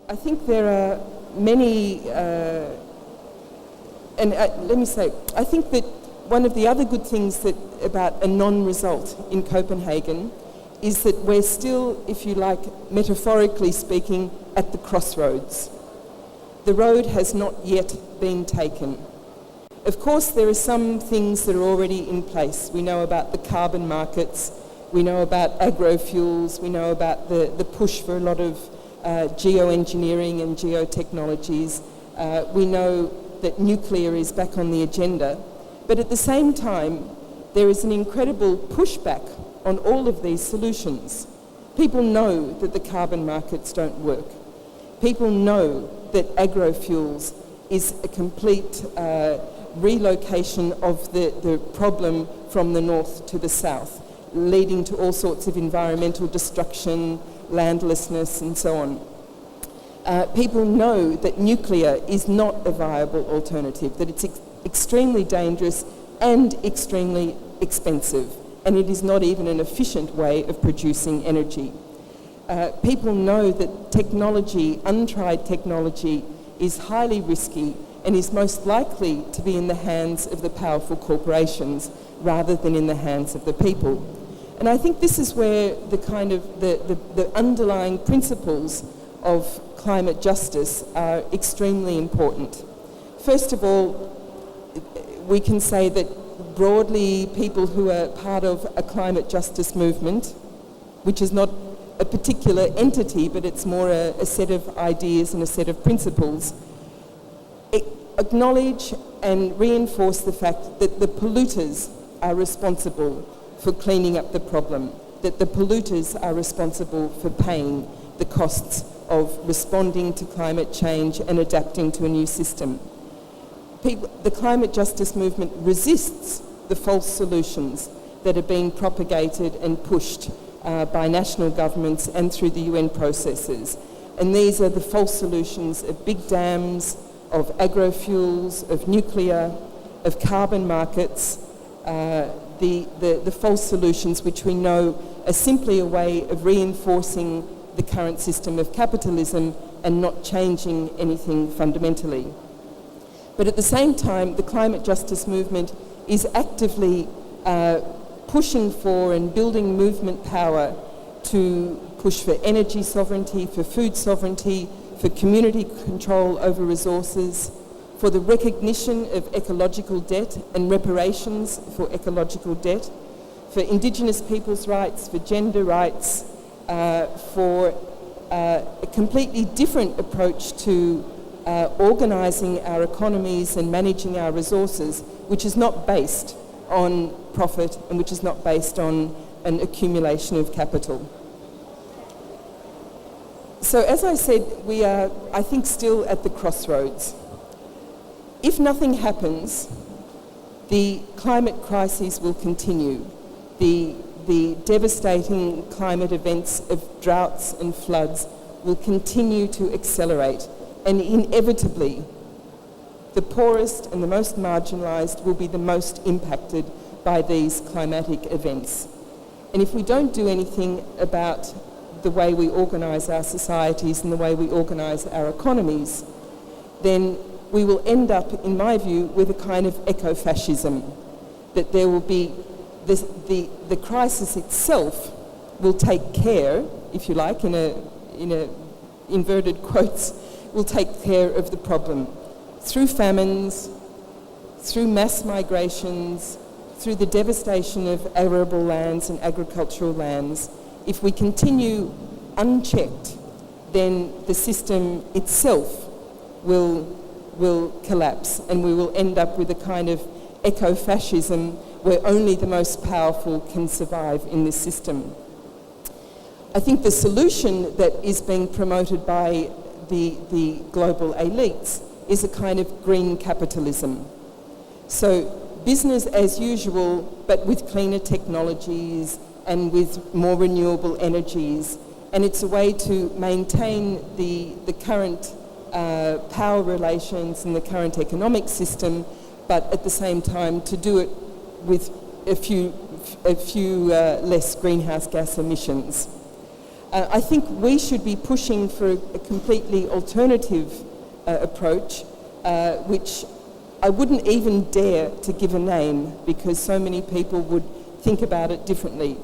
I think there are many, let me say, I think that one of the other good things about a non-result in Copenhagen is that we're still, if you like, metaphorically speaking, at the crossroads. The road has not yet been taken. Of course, there are some things that are already in place. We know about the carbon markets, we know about agrofuels, we know about the push for a lot of geoengineering and geotechnologies. We know that nuclear is back on the agenda. But at the same time, there is an incredible pushback on all of these solutions. People know that the carbon markets don't work. People know that agrofuels is a complete relocation of the problem from the north to the south, leading to all sorts of environmental destruction, landlessness, and so on. People know that nuclear is not a viable alternative, that it's extremely dangerous and extremely expensive, and it is not even an efficient way of producing energy. People know that technology, untried technology, is highly risky and is most likely to be in the hands of the powerful corporations rather than in the hands of the people. And I think this is where the kind of the underlying principles of climate justice are extremely important. First of all, we can say that broadly people who are part of a climate justice movement, which is not a particular entity, but it's more a set of ideas and a set of principles, acknowledge and reinforce the fact that the polluters are responsible for cleaning up the problem, that the polluters are responsible for paying the costs of responding to climate change and adapting to a new system. The climate justice movement resists the false solutions that are being propagated and pushed by national governments and through the UN processes. And these are the false solutions of big dams, of agrofuels, of nuclear, of carbon markets, the false solutions which we know are simply a way of reinforcing the current system of capitalism and not changing anything fundamentally. But at the same time, the climate justice movement is actively pushing for and building movement power to push for energy sovereignty, for food sovereignty, for community control over resources, for the recognition of ecological debt and reparations for ecological debt, for Indigenous people's rights, for gender rights, for a completely different approach to organising our economies and managing our resources, which is not based on profit and which is not based on an accumulation of capital. So as I said, we are, I think, still at the crossroads. If nothing happens, the climate crises will continue. The devastating climate events of droughts and floods will continue to accelerate, and inevitably the poorest and the most marginalised will be the most impacted by these climatic events. And if we don't do anything about the way we organise our societies and the way we organise our economies, then we will end up, in my view, with a kind of eco-fascism, that there will be the crisis itself will take care, if you like, in a inverted quotes, will take care of the problem through famines, through mass migrations, through the devastation of arable lands and agricultural lands. If we continue unchecked, then the system itself will collapse, and we will end up with a kind of eco-fascism where only the most powerful can survive in this system. I think the solution that is being promoted by the global elites is a kind of green capitalism. So business as usual, but with cleaner technologies and with more renewable energies. And it's a way to maintain the current power relations and the current economic system, but at the same time to do it with a few less greenhouse gas emissions. I think we should be pushing for a completely alternative approach, which I wouldn't even dare to give a name because so many people would think about it differently.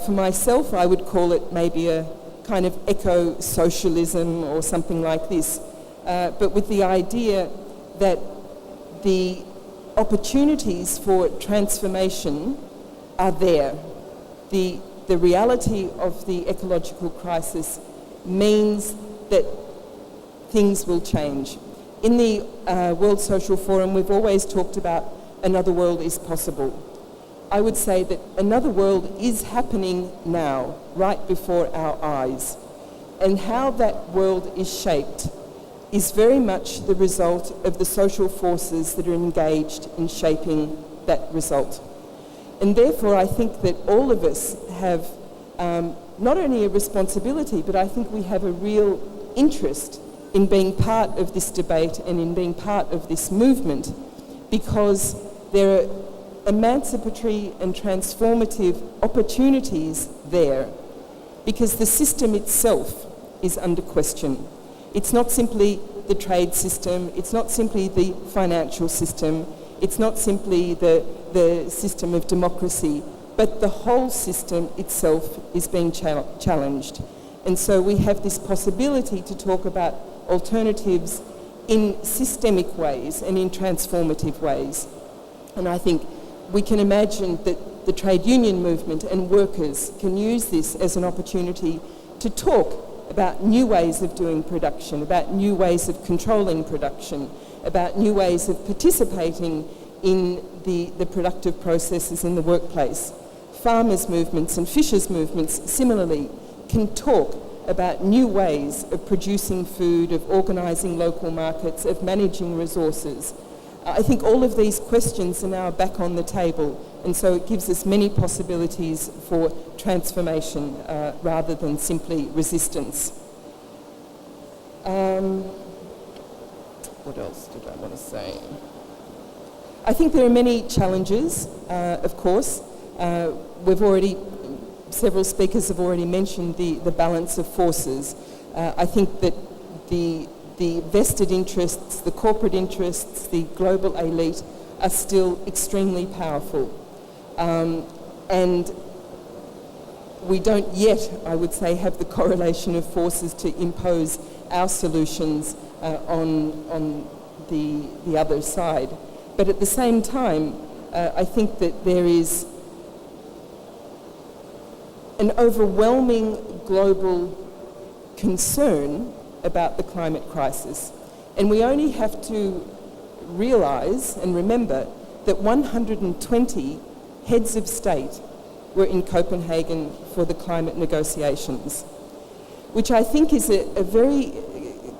For myself, I would call it maybe a kind of eco-socialism or something like this, but with the idea that the opportunities for transformation are there. The reality of the ecological crisis means that things will change. In the World Social Forum, we've always talked about another world is possible. I would say that another world is happening now, right before our eyes. And how that world is shaped is very much the result of the social forces that are engaged in shaping that result. And therefore, I think that all of us have not only a responsibility, but I think we have a real interest in being part of this debate and in being part of this movement, because there are emancipatory and transformative opportunities there, because the system itself is under question. It's not simply the trade system, it's not simply the financial system, it's not simply the system of democracy, but the whole system itself is being challenged. And so we have this possibility to talk about alternatives in systemic ways and in transformative ways. And I think we can imagine that the trade union movement and workers can use this as an opportunity to talk about new ways of doing production, about new ways of controlling production, about new ways of participating in the productive processes in the workplace. Farmers' movements and fishers' movements similarly can talk about new ways of producing food, of organising local markets, of managing resources. I think all of these questions are now back on the table, and so it gives us many possibilities for transformation rather than simply resistance. What else did I want to say? I think there are many challenges, of course. Several speakers have already mentioned the balance of forces. I think that the vested interests, the corporate interests, the global elite are still extremely powerful. And we don't yet, I would say, have the correlation of forces to impose our solutions on the other side. But at the same time, I think that there is an overwhelming global concern about the climate crisis. And we only have to realise and remember that 120 heads of state were in Copenhagen for the climate negotiations, which I think is a very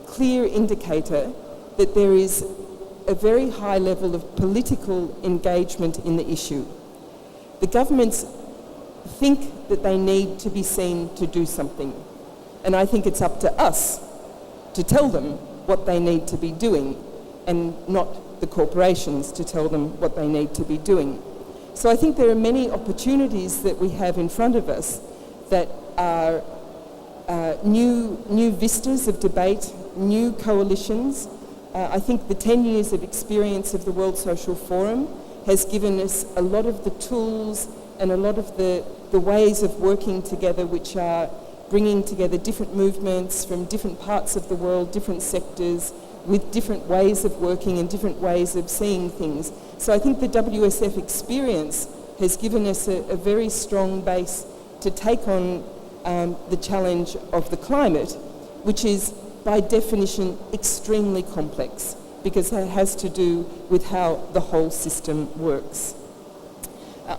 clear indicator that there is a very high level of political engagement in the issue. The governments think that they need to be seen to do something, and I think it's up to us to tell them what they need to be doing, and not the corporations to tell them what they need to be doing. So I think there are many opportunities that we have in front of us that are new vistas of debate, new coalitions. I think the 10 years of experience of the World Social Forum has given us a lot of the tools and a lot of the ways of working together, which are bringing together different movements from different parts of the world, different sectors, with different ways of working and different ways of seeing things. So I think the WSF experience has given us a very strong base to take on the challenge of the climate, which is by definition extremely complex, because it has to do with how the whole system works.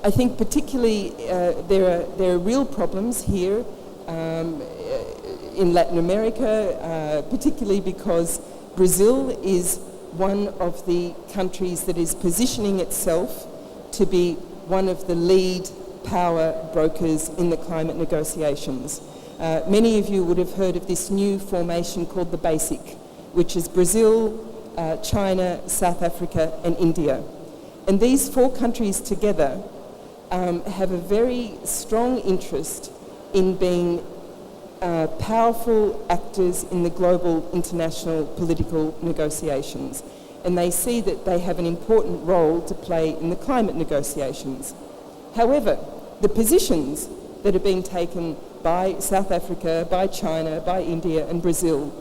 I think particularly there are real problems here in Latin America, particularly because Brazil is one of the countries that is positioning itself to be one of the lead power brokers in the climate negotiations. Many of you would have heard of this new formation called the BASIC, which is Brazil, China, South Africa and India. And these four countries together have a very strong interest in being powerful actors in the global international political negotiations, and they see that they have an important role to play in the climate negotiations. However, the positions that are being taken by South Africa, by China, by India and Brazil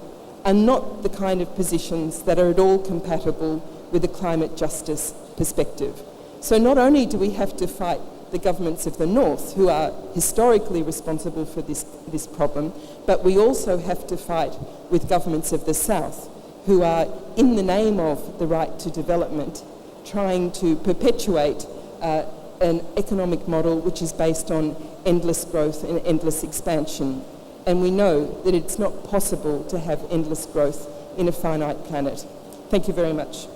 are not the kind of positions that are at all compatible with a climate justice perspective. So not only do we have to fight the governments of the North, who are historically responsible for this problem, but we also have to fight with governments of the South, who are, in the name of the right to development, trying to perpetuate an economic model which is based on endless growth and endless expansion. And we know that it's not possible to have endless growth in a finite planet. Thank you very much.